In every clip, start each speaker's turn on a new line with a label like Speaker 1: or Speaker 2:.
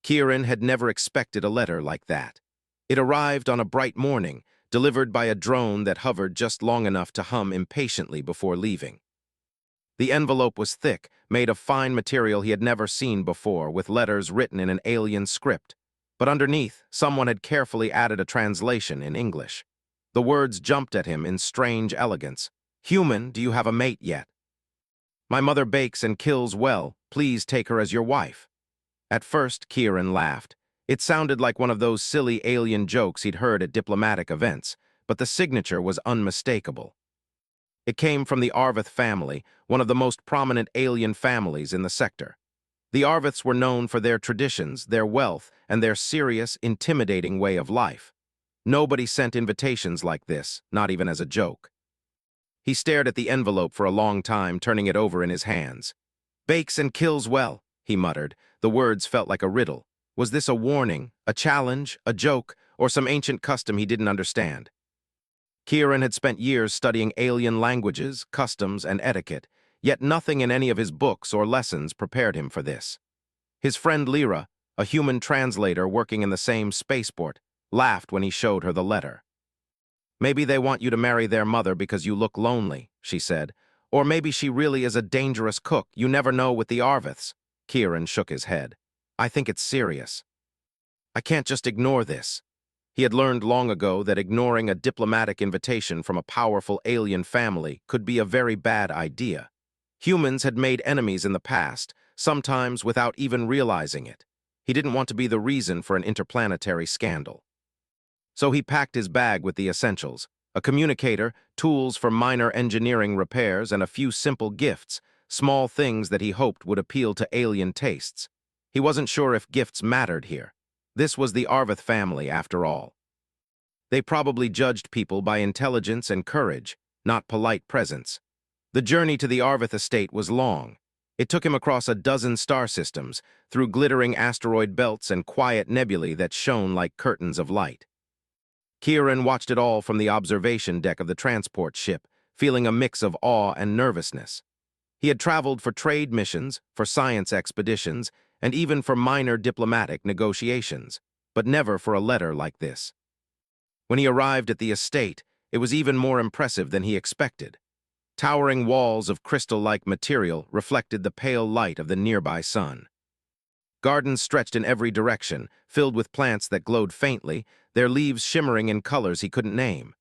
Speaker 1: Kieran had never expected a letter like that. It arrived on a bright morning, delivered by a drone that hovered just long enough to hum impatiently before leaving. The envelope was thick, made of fine material he had never seen before, with letters written in an alien script. But underneath, someone had carefully added a translation in English. The words jumped at him in strange elegance. "Human, do you have a mate yet? My mother bakes and kills well. Please take her as your wife." At first, Kieran laughed. It sounded like one of those silly alien jokes he'd heard at diplomatic events, but the signature was unmistakable. It came from the Arvath family, one of the most prominent alien families in the sector. The Arvaths were known for their traditions, their wealth, and their serious, intimidating way of life. Nobody sent invitations like this, not even as a joke. He stared at the envelope for a long time, turning it over in his hands. "Bakes and kills well," he muttered. The words felt like a riddle. Was this a warning, a challenge, a joke, or some ancient custom he didn't understand? Kieran had spent years studying alien languages, customs, and etiquette, yet nothing in any of his books or lessons prepared him for this. His friend Lyra, a human translator working in the same spaceport, laughed when he showed her the letter. "Maybe they want you to marry their mother because you look lonely," she said. "Or maybe she really is a dangerous cook. You never know with the Arvaths." Kieran shook his head. "I think it's serious. I can't just ignore this." He had learned long ago that ignoring a diplomatic invitation from a powerful alien family could be a very bad idea. Humans had made enemies in the past, sometimes without even realizing it. He didn't want to be the reason for an interplanetary scandal. So he packed his bag with the essentials: a communicator, tools for minor engineering repairs, and a few simple gifts, small things that he hoped would appeal to alien tastes. He wasn't sure if gifts mattered here. This was the Arvath family, after all. They probably judged people by intelligence and courage, not polite presence. The journey to the Arvath estate was long. It took him across a dozen star systems, through glittering asteroid belts and quiet nebulae that shone like curtains of light. Kieran watched it all from the observation deck of the transport ship, feeling a mix of awe and nervousness. He had traveled for trade missions, for science expeditions, and even for minor diplomatic negotiations, but never for a letter like this. When he arrived at the estate, it was even more impressive than he expected. Towering walls of crystal-like material reflected the pale light of the nearby sun. Gardens stretched in every direction, filled with plants that glowed faintly, their leaves shimmering in colors he couldn't name.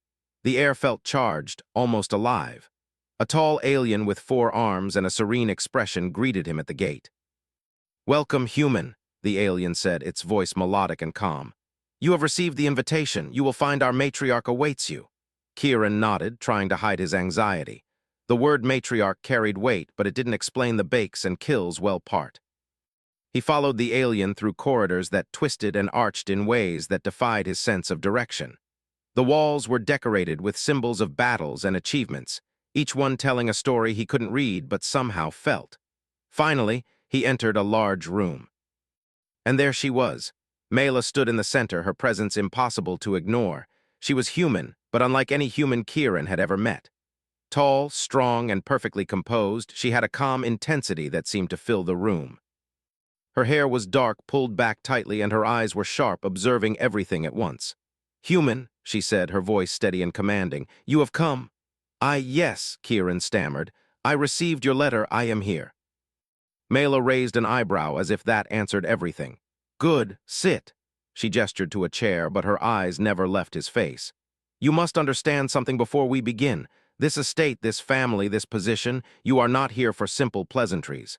Speaker 1: The air felt charged, almost alive. A tall alien with 4 arms and a serene expression greeted him at the gate. "Welcome, human," the alien said, its voice melodic and calm. "You have received the invitation. You will find our matriarch awaits you." Kieran nodded, trying to hide his anxiety. The word matriarch carried weight, but it didn't explain the bakes and kills well part. He followed the alien through corridors that twisted and arched in ways that defied his sense of direction. The walls were decorated with symbols of battles and achievements, each one telling a story he couldn't read but somehow felt. Finally, he entered a large room. And there she was. Mela stood in the center, her presence impossible to ignore. She was human, but unlike any human Kieran had ever met. Tall, strong, and perfectly composed, she had a calm intensity that seemed to fill the room. Her hair was dark, pulled back tightly, and her eyes were sharp, observing everything at once. "Human," she said, her voice steady and commanding. "You have come." Yes," Kieran stammered. "I received your letter. I am here." Mela raised an eyebrow as if that answered everything. "Good, sit." She gestured to a chair, but her eyes never left his face. "You must understand something before we begin. This estate, this family, this position, you are not here for simple pleasantries.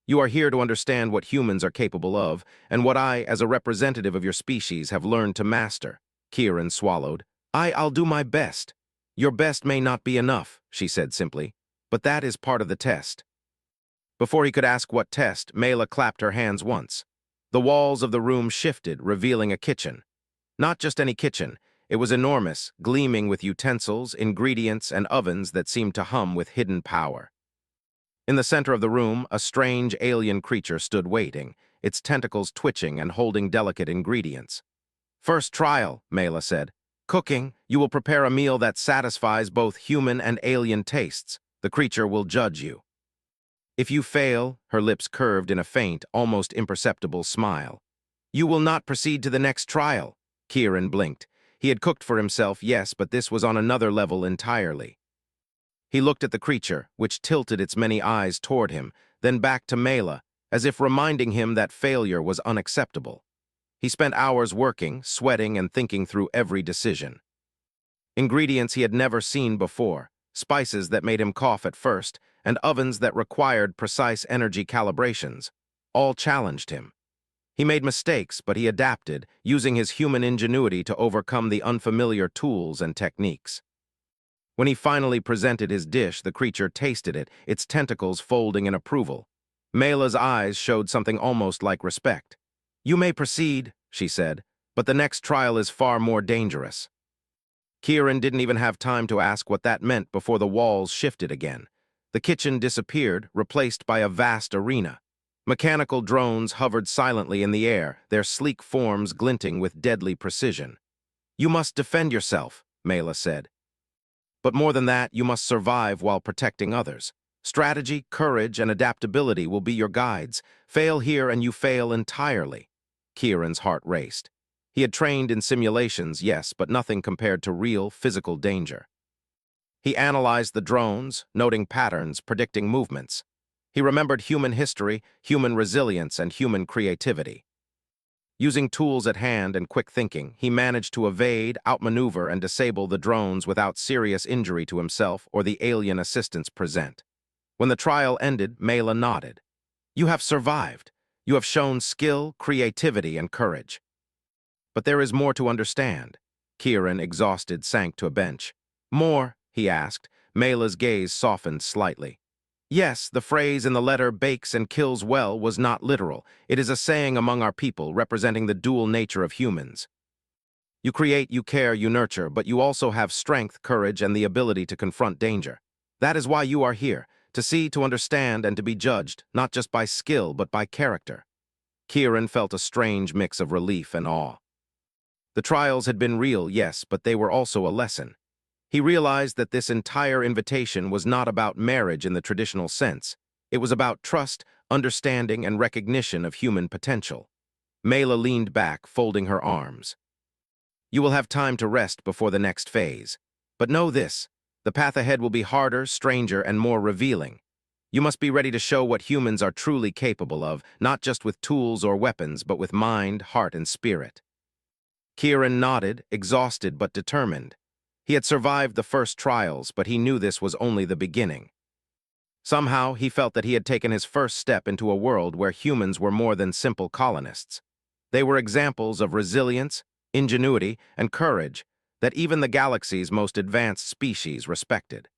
Speaker 1: You are here to understand what humans are capable of, and what I, as a representative of your species, have learned to master." Kieran swallowed. I'll do my best." "Your best may not be enough," she said simply, "but that is part of the test." Before he could ask what test, Mela clapped her hands once. The walls of the room shifted, revealing a kitchen. Not just any kitchen. It was enormous, gleaming with utensils, ingredients, and ovens that seemed to hum with hidden power. In the center of the room, a strange alien creature stood waiting, its tentacles twitching and holding delicate ingredients. "First trial," Mela said. "Cooking, you will prepare a meal that satisfies both human and alien tastes. The creature will judge you. If you fail," her lips curved in a faint, almost imperceptible smile, You will not proceed to the next trial. Kieran blinked. He had cooked for himself, yes, but this was on another level entirely. He looked at the creature, which tilted its many eyes toward him, then back to Mela, as if reminding him that failure was unacceptable. He spent hours working, sweating, and thinking through every decision. Ingredients he had never seen before, spices that made him cough at first, and ovens that required precise energy calibrations, all challenged him. He made mistakes, but he adapted, using his human ingenuity to overcome the unfamiliar tools and techniques. When he finally presented his dish, the creature tasted it, its tentacles folding in approval. Mela's eyes showed something almost like respect. You may proceed, she said, but the next trial is far more dangerous. Kieran didn't even have time to ask what that meant before the walls shifted again. The kitchen disappeared, replaced by a vast arena. Mechanical drones hovered silently in the air, their sleek forms glinting with deadly precision. You must defend yourself, Mela said. But more than that, you must survive while protecting others. Strategy, courage, and adaptability will be your guides. Fail here and you fail entirely. Kieran's heart raced. He had trained in simulations, yes, but nothing compared to real, physical danger. He analyzed the drones, noting patterns, predicting movements. He remembered human history, human resilience, and human creativity. Using tools at hand and quick thinking, he managed to evade, outmaneuver, and disable the drones without serious injury to himself or the alien assistants present. When the trial ended, Mela nodded. You have survived. You have shown skill, creativity, and courage. But there is more to understand. Kieran, exhausted, sank to a bench. More, he asked. Mela's gaze softened slightly. Yes, the phrase in the letter bakes and kills well was not literal. It is a saying among our people representing the dual nature of humans. You create, you care, you nurture, but you also have strength, courage, and the ability to confront danger. That is why you are here, to see, to understand, and to be judged, not just by skill, but by character. Kieran felt a strange mix of relief and awe. The trials had been real, yes, but they were also a lesson. He realized that this entire invitation was not about marriage in the traditional sense. It was about trust, understanding, and recognition of human potential. Mela leaned back, folding her arms. You will have time to rest before the next phase. But know this, the path ahead will be harder, stranger, and more revealing. You must be ready to show what humans are truly capable of, not just with tools or weapons, but with mind, heart, and spirit. Kieran nodded, exhausted but determined. He had survived the first trials, but he knew this was only the beginning. Somehow, he felt that he had taken his first step into a world where humans were more than simple colonists. They were examples of resilience, ingenuity, and courage that even the galaxy's most advanced species respected.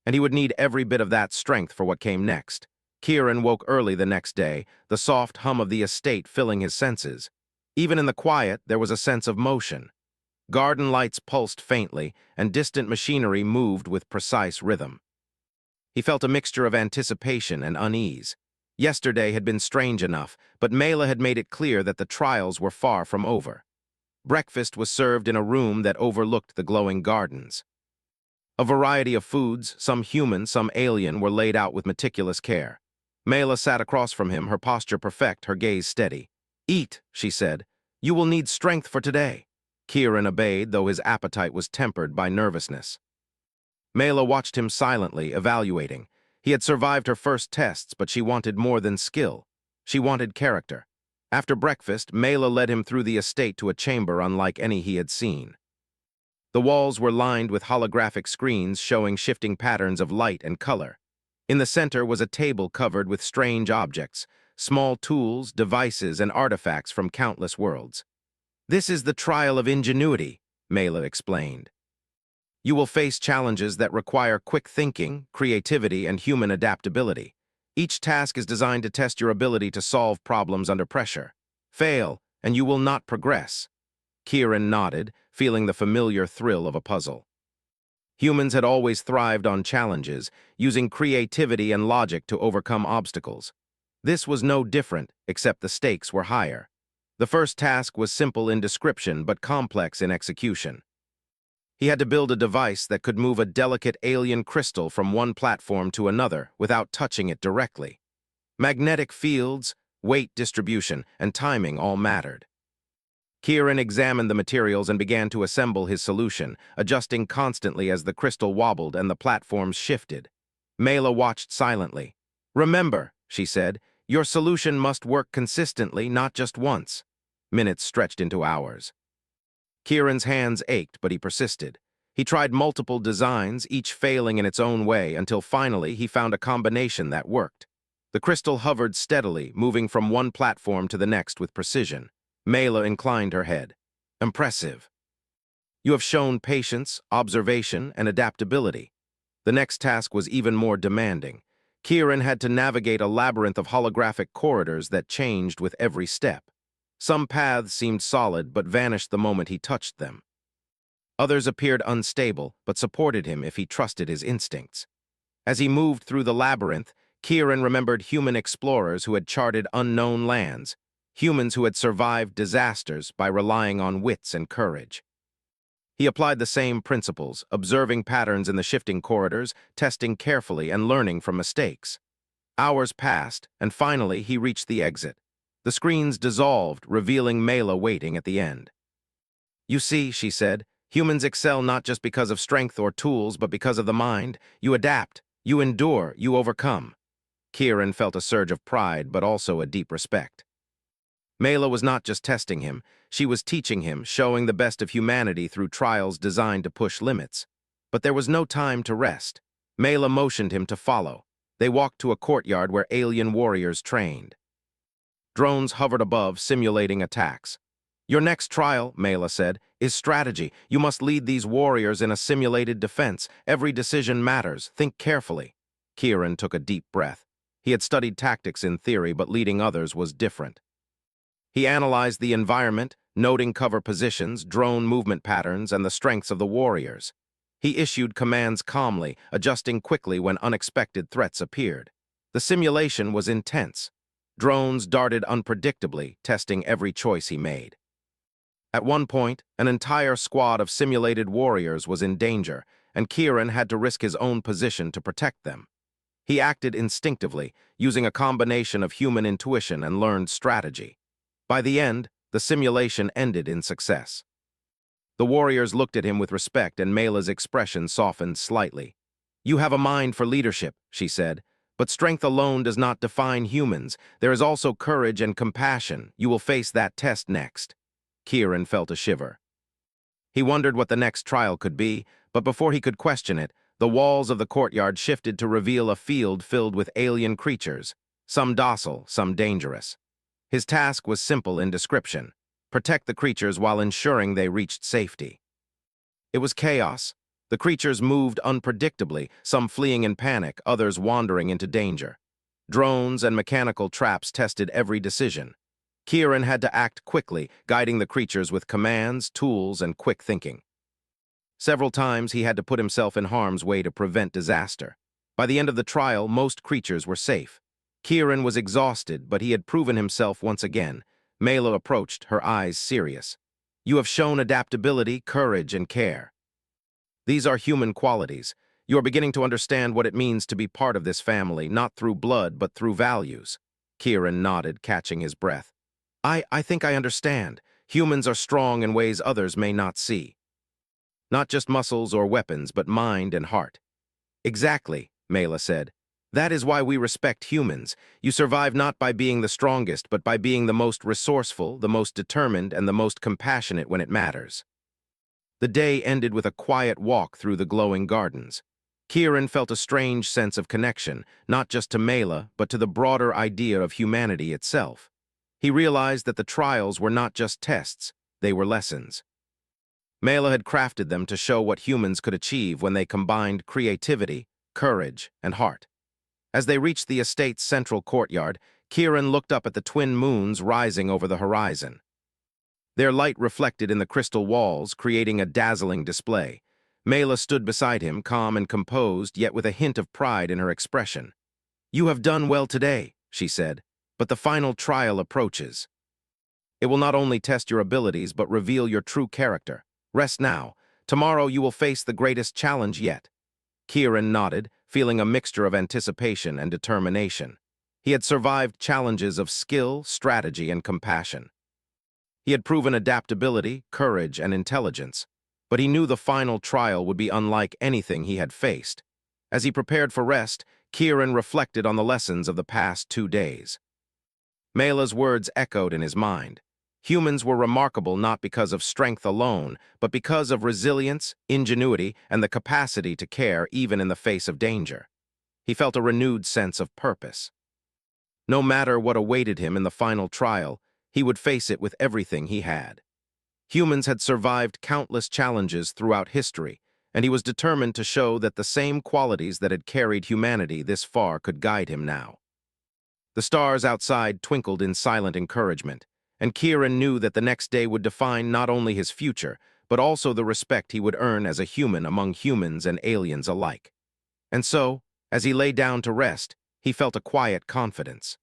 Speaker 1: And he would need every bit of that strength for what came next. Kieran woke early the next day, the soft hum of the estate filling his senses. Even in the quiet, there was a sense of motion. Garden lights pulsed faintly, and distant machinery moved with precise rhythm. He felt a mixture of anticipation and unease. Yesterday had been strange enough, but Mela had made it clear that the trials were far from over. Breakfast was served in a room that overlooked the glowing gardens. A variety of foods, some human, some alien, were laid out with meticulous care. Mela sat across from him, her posture perfect, her gaze steady. Eat, she said. You will need strength for today. Kieran obeyed, though his appetite was tempered by nervousness. Mela watched him silently, evaluating. He had survived her first tests, but she wanted more than skill. She wanted character. After breakfast, Mela led him through the estate to a chamber unlike any he had seen. The walls were lined with holographic screens showing shifting patterns of light and color. In the center was a table covered with strange objects, small tools, devices, and artifacts from countless worlds. This is the trial of ingenuity, Mela explained. You will face challenges that require quick thinking, creativity, and human adaptability. Each task is designed to test your ability to solve problems under pressure. Fail, and you will not progress. Kieran nodded, feeling the familiar thrill of a puzzle. Humans had always thrived on challenges, using creativity and logic to overcome obstacles. This was no different, except the stakes were higher. The first task was simple in description but complex in execution. He had to build a device that could move a delicate alien crystal from one platform to another without touching it directly. Magnetic fields, weight distribution, and timing all mattered. Kieran examined the materials and began to assemble his solution, adjusting constantly as the crystal wobbled and the platforms shifted. Mela watched silently. "Remember," she said, "your solution must work consistently, not just once." Minutes stretched into hours. Kieran's hands ached, but he persisted. He tried multiple designs, each failing in its own way, until finally he found a combination that worked. The crystal hovered steadily, moving from one platform to the next with precision. Mela inclined her head. "Impressive. You have shown patience, observation, and adaptability." The next task was even more demanding. Kieran had to navigate a labyrinth of holographic corridors that changed with every step. Some paths seemed solid but vanished the moment he touched them. Others appeared unstable but supported him if he trusted his instincts. As he moved through the labyrinth, Kieran remembered human explorers who had charted unknown lands, humans who had survived disasters by relying on wits and courage. He applied the same principles, observing patterns in the shifting corridors, testing carefully and learning from mistakes. Hours passed, and finally he reached the exit. The screens dissolved, revealing Mela waiting at the end. "You see," she said, "humans excel not just because of strength or tools, but because of the mind. You adapt, you endure, you overcome." Kieran felt a surge of pride, but also a deep respect. Mela was not just testing him, she was teaching him, showing the best of humanity through trials designed to push limits. But there was no time to rest. Mela motioned him to follow. They walked to a courtyard where alien warriors trained. Drones hovered above, simulating attacks. "Your next trial," Mela said, "is strategy. You must lead these warriors in a simulated defense. Every decision matters. Think carefully." Kieran took a deep breath. He had studied tactics in theory, but leading others was different. He analyzed the environment, noting cover positions, drone movement patterns, and the strengths of the warriors. He issued commands calmly, adjusting quickly when unexpected threats appeared. The simulation was intense. Drones darted unpredictably, testing every choice he made. At one point, an entire squad of simulated warriors was in danger, and Kieran had to risk his own position to protect them. He acted instinctively, using a combination of human intuition and learned strategy. By the end, the simulation ended in success. The warriors looked at him with respect, and Mela's expression softened slightly. "You have a mind for leadership," she said, "but strength alone does not define humans. There is also courage and compassion. You will face that test next." Kieran felt a shiver. He wondered what the next trial could be, but before he could question it, the walls of the courtyard shifted to reveal a field filled with alien creatures, some docile, some dangerous. His task was simple in description: protect the creatures while ensuring they reached safety. It was chaos. The creatures moved unpredictably, some fleeing in panic, others wandering into danger. Drones and mechanical traps tested every decision. Kieran had to act quickly, guiding the creatures with commands, tools, and quick thinking. Several times he had to put himself in harm's way to prevent disaster. By the end of the trial, most creatures were safe. Kieran was exhausted, but he had proven himself once again. Mela approached, her eyes serious. "You have shown adaptability, courage, and care. These are human qualities. You are beginning to understand what it means to be part of this family, not through blood, but through values." Kieran nodded, catching his breath. I think I understand. Humans are strong in ways others may not see. Not just muscles or weapons, but mind and heart." "Exactly," Mela said. "That is why we respect humans. You survive not by being the strongest, but by being the most resourceful, the most determined, and the most compassionate when it matters." The day ended with a quiet walk through the glowing gardens. Kieran felt a strange sense of connection, not just to Mela, but to the broader idea of humanity itself. He realized that the trials were not just tests, they were lessons. Mela had crafted them to show what humans could achieve when they combined creativity, courage, and heart. As they reached the estate's central courtyard, Kieran looked up at the twin moons rising over the horizon. Their light reflected in the crystal walls, creating a dazzling display. Mela stood beside him, calm and composed, yet with a hint of pride in her expression. "You have done well today," she said, "but the final trial approaches. It will not only test your abilities, but reveal your true character. Rest now. Tomorrow you will face the greatest challenge yet." Kieran nodded, feeling a mixture of anticipation and determination. He had survived challenges of skill, strategy, and compassion. He had proven adaptability, courage, and intelligence, but he knew the final trial would be unlike anything he had faced. As he prepared for rest, Kieran reflected on the lessons of the past 2 days. Mela's words echoed in his mind. Humans were remarkable not because of strength alone, but because of resilience, ingenuity, and the capacity to care even in the face of danger. He felt a renewed sense of purpose. No matter what awaited him in the final trial, he would face it with everything he had. Humans had survived countless challenges throughout history, and he was determined to show that the same qualities that had carried humanity this far could guide him now. The stars outside twinkled in silent encouragement, and Kieran knew that the next day would define not only his future, but also the respect he would earn as a human among humans and aliens alike. And so, as he lay down to rest, he felt a quiet confidence.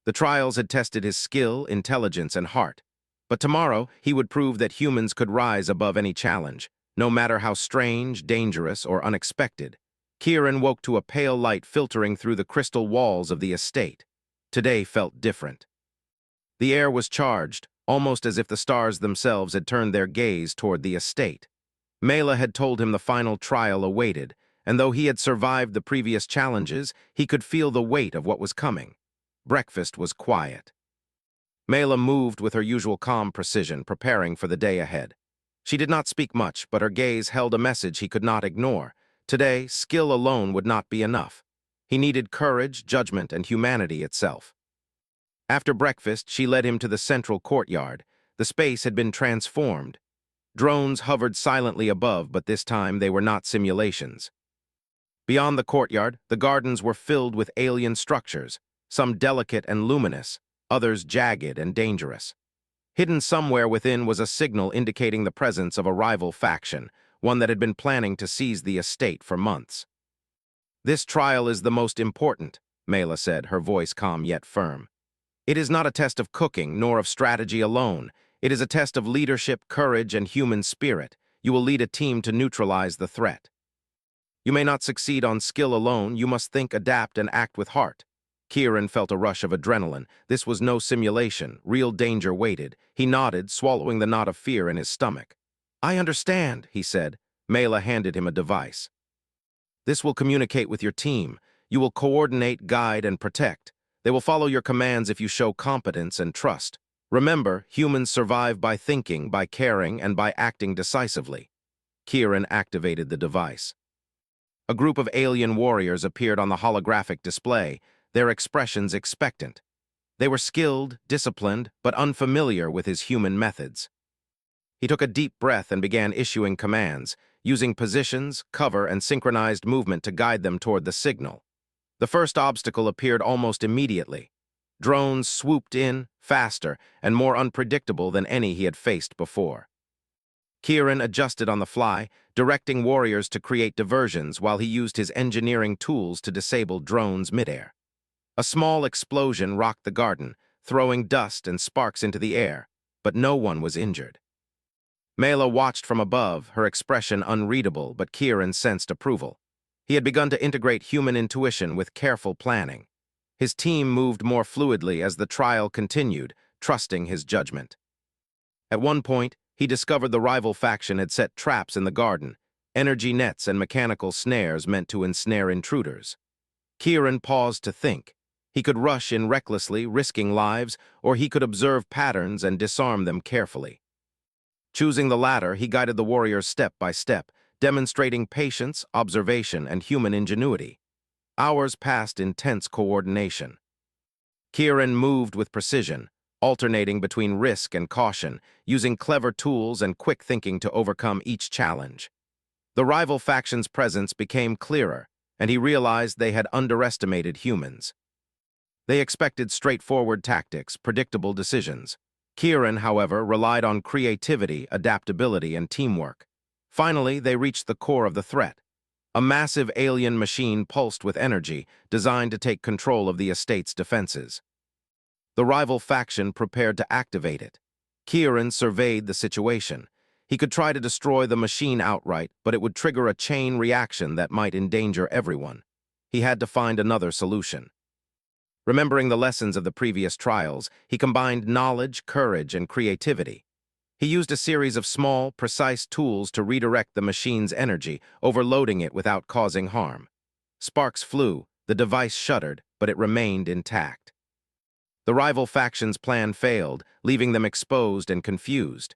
Speaker 1: The trials had tested his skill, intelligence, and heart, but tomorrow he would prove that humans could rise above any challenge, no matter how strange, dangerous, or unexpected. Kieran woke to a pale light filtering through the crystal walls of the estate. Today felt different. The air was charged, almost as if the stars themselves had turned their gaze toward the estate. Mela had told him the final trial awaited, and though he had survived the previous challenges, he could feel the weight of what was coming. Breakfast was quiet. Mela moved with her usual calm precision, preparing for the day ahead. She did not speak much, but her gaze held a message he could not ignore. Today, skill alone would not be enough. He needed courage, judgment, and humanity itself. After breakfast, she led him to the central courtyard. The space had been transformed. Drones hovered silently above, but this time they were not simulations. Beyond the courtyard, the gardens were filled with alien structures, some delicate and luminous, others jagged and dangerous. Hidden somewhere within was a signal indicating the presence of a rival faction, one that had been planning to seize the estate for months. "This trial is the most important," Mela said, her voice calm yet firm. "It is not a test of cooking, nor of strategy alone. It is a test of leadership, courage, and human spirit. You will lead a team to neutralize the threat. You may not succeed on skill alone. You must think, adapt, and act with heart." Kieran felt a rush of adrenaline. This was no simulation. Real danger waited. He nodded, swallowing the knot of fear in his stomach. "I understand," he said. Mela handed him a device. "This will communicate with your team. You will coordinate, guide, and protect. They will follow your commands if you show competence and trust. Remember, humans survive by thinking, by caring, and by acting decisively." Kieran activated the device. A group of alien warriors appeared on the holographic display, their expressions expectant. They were skilled, disciplined, but unfamiliar with his human methods. He took a deep breath and began issuing commands, using positions, cover, and synchronized movement to guide them toward the signal. The first obstacle appeared almost immediately. Drones swooped in, faster, and more unpredictable than any he had faced before. Kieran adjusted on the fly, directing warriors to create diversions while he used his engineering tools to disable drones midair. A small explosion rocked the garden, throwing dust and sparks into the air, but no one was injured. Mela watched from above, her expression unreadable, but Kieran sensed approval. He had begun to integrate human intuition with careful planning. His team moved more fluidly as the trial continued, trusting his judgment. At one point, he discovered the rival faction had set traps in the garden, energy nets and mechanical snares meant to ensnare intruders. Kieran paused to think. He could rush in recklessly, risking lives, or he could observe patterns and disarm them carefully. Choosing the latter, he guided the warriors step by step, demonstrating patience, observation, and human ingenuity. Hours passed in tense coordination. Kieran moved with precision, alternating between risk and caution, using clever tools and quick thinking to overcome each challenge. The rival faction's presence became clearer, and he realized they had underestimated humans. They expected straightforward tactics, predictable decisions. Kieran, however, relied on creativity, adaptability, and teamwork. Finally, they reached the core of the threat. A massive alien machine pulsed with energy, designed to take control of the estate's defenses. The rival faction prepared to activate it. Kieran surveyed the situation. He could try to destroy the machine outright, but it would trigger a chain reaction that might endanger everyone. He had to find another solution. Remembering the lessons of the previous trials, he combined knowledge, courage, and creativity. He used a series of small, precise tools to redirect the machine's energy, overloading it without causing harm. Sparks flew, the device shuddered, but it remained intact. The rival faction's plan failed, leaving them exposed and confused.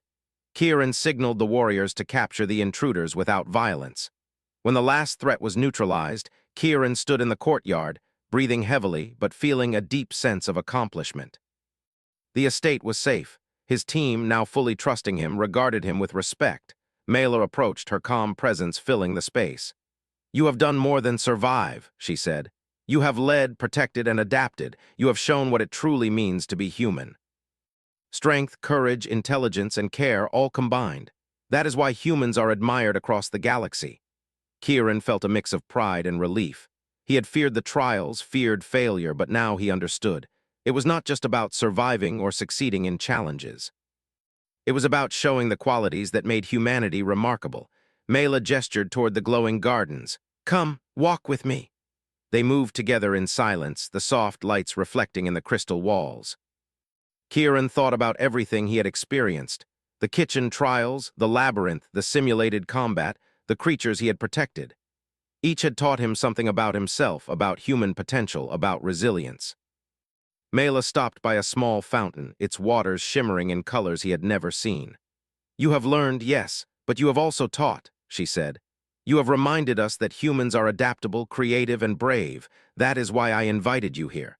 Speaker 1: Kieran signaled the warriors to capture the intruders without violence. When the last threat was neutralized, Kieran stood in the courtyard, breathing heavily but feeling a deep sense of accomplishment. The estate was safe. His team, now fully trusting him, regarded him with respect. Mela approached, her calm presence filling the space. "You have done more than survive," she said. "You have led, protected, and adapted. You have shown what it truly means to be human." Strength, courage, intelligence, and care all combined. That is why humans are admired across the galaxy. Kieran felt a mix of pride and relief. He had feared the trials, feared failure, but now he understood. It was not just about surviving or succeeding in challenges. It was about showing the qualities that made humanity remarkable. Mela gestured toward the glowing gardens. "Come, walk with me." They moved together in silence, the soft lights reflecting in the crystal walls. Kieran thought about everything he had experienced. The kitchen trials, the labyrinth, the simulated combat, the creatures he had protected. Each had taught him something about himself, about human potential, about resilience. Mela stopped by a small fountain, its waters shimmering in colors he had never seen. "You have learned, yes, but you have also taught," she said. "You have reminded us that humans are adaptable, creative, and brave. That is why I invited you here.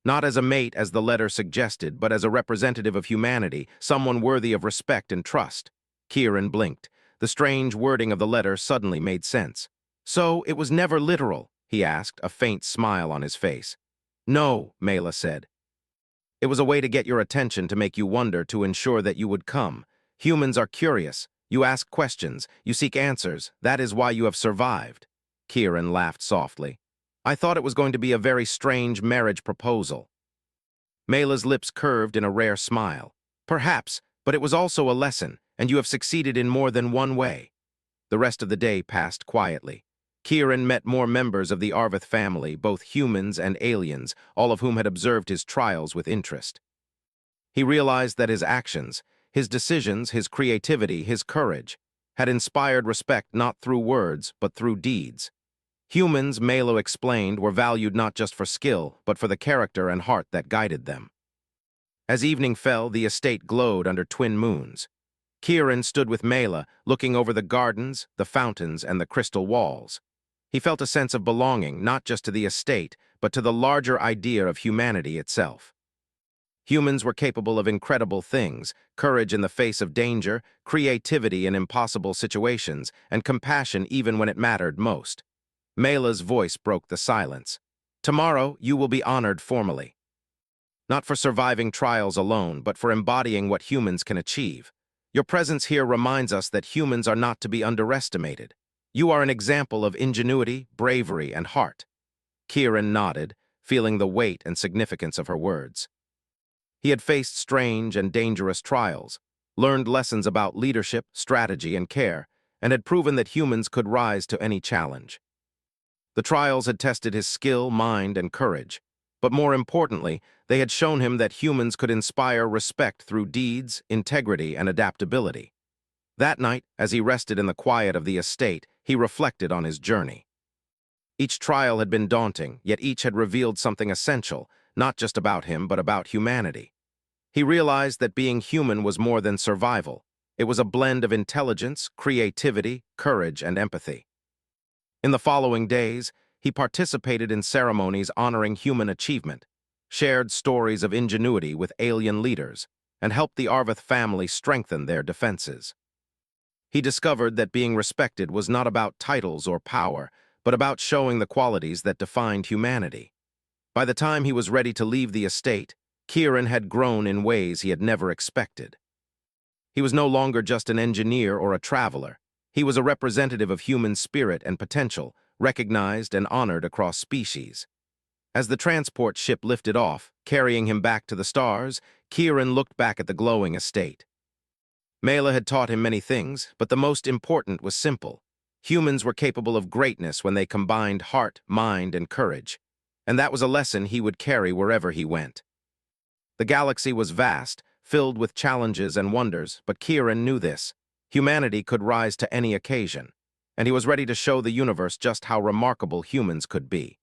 Speaker 1: Not as a mate, as the letter suggested, but as a representative of humanity, someone worthy of respect and trust." Kieran blinked. The strange wording of the letter suddenly made sense. "So, it was never literal?" he asked, a faint smile on his face. "No," Mela said. "It was a way to get your attention, to make you wonder, to ensure that you would come. Humans are curious. You ask questions. You seek answers. That is why you have survived." Kieran laughed softly. "I thought it was going to be a very strange marriage proposal." Mela's lips curved in a rare smile. "Perhaps, but it was also a lesson, and you have succeeded in more than one way." The rest of the day passed quietly. Kieran met more members of the Arvith family, both humans and aliens, all of whom had observed his trials with interest. He realized that his actions, his decisions, his creativity, his courage, had inspired respect not through words, but through deeds. Humans, Melo explained, were valued not just for skill, but for the character and heart that guided them. As evening fell, the estate glowed under twin moons. Kieran stood with Mela, looking over the gardens, the fountains, and the crystal walls. He felt a sense of belonging, not just to the estate, but to the larger idea of humanity itself. Humans were capable of incredible things: courage in the face of danger, creativity in impossible situations, and compassion even when it mattered most. Mela's voice broke the silence. "Tomorrow, you will be honored formally. Not for surviving trials alone, but for embodying what humans can achieve. Your presence here reminds us that humans are not to be underestimated. You are an example of ingenuity, bravery, and heart." Kieran nodded, feeling the weight and significance of her words. He had faced strange and dangerous trials, learned lessons about leadership, strategy, and care, and had proven that humans could rise to any challenge. The trials had tested his skill, mind, and courage, but more importantly, they had shown him that humans could inspire respect through deeds, integrity, and adaptability. That night, as he rested in the quiet of the estate, he reflected on his journey. Each trial had been daunting, yet each had revealed something essential, not just about him, but about humanity. He realized that being human was more than survival. It was a blend of intelligence, creativity, courage, and empathy. In the following days, he participated in ceremonies honoring human achievement, shared stories of ingenuity with alien leaders, and helped the Arvith family strengthen their defenses. He discovered that being respected was not about titles or power, but about showing the qualities that defined humanity. By the time he was ready to leave the estate, Kieran had grown in ways he had never expected. He was no longer just an engineer or a traveler. He was a representative of human spirit and potential, recognized and honored across species. As the transport ship lifted off, carrying him back to the stars, Kieran looked back at the glowing estate. Mela had taught him many things, but the most important was simple. Humans were capable of greatness when they combined heart, mind, and courage. and that was a lesson he would carry wherever he went. The galaxy was vast, filled with challenges and wonders, but Kieran knew this. Humanity could rise to any occasion, and he was ready to show the universe just how remarkable humans could be.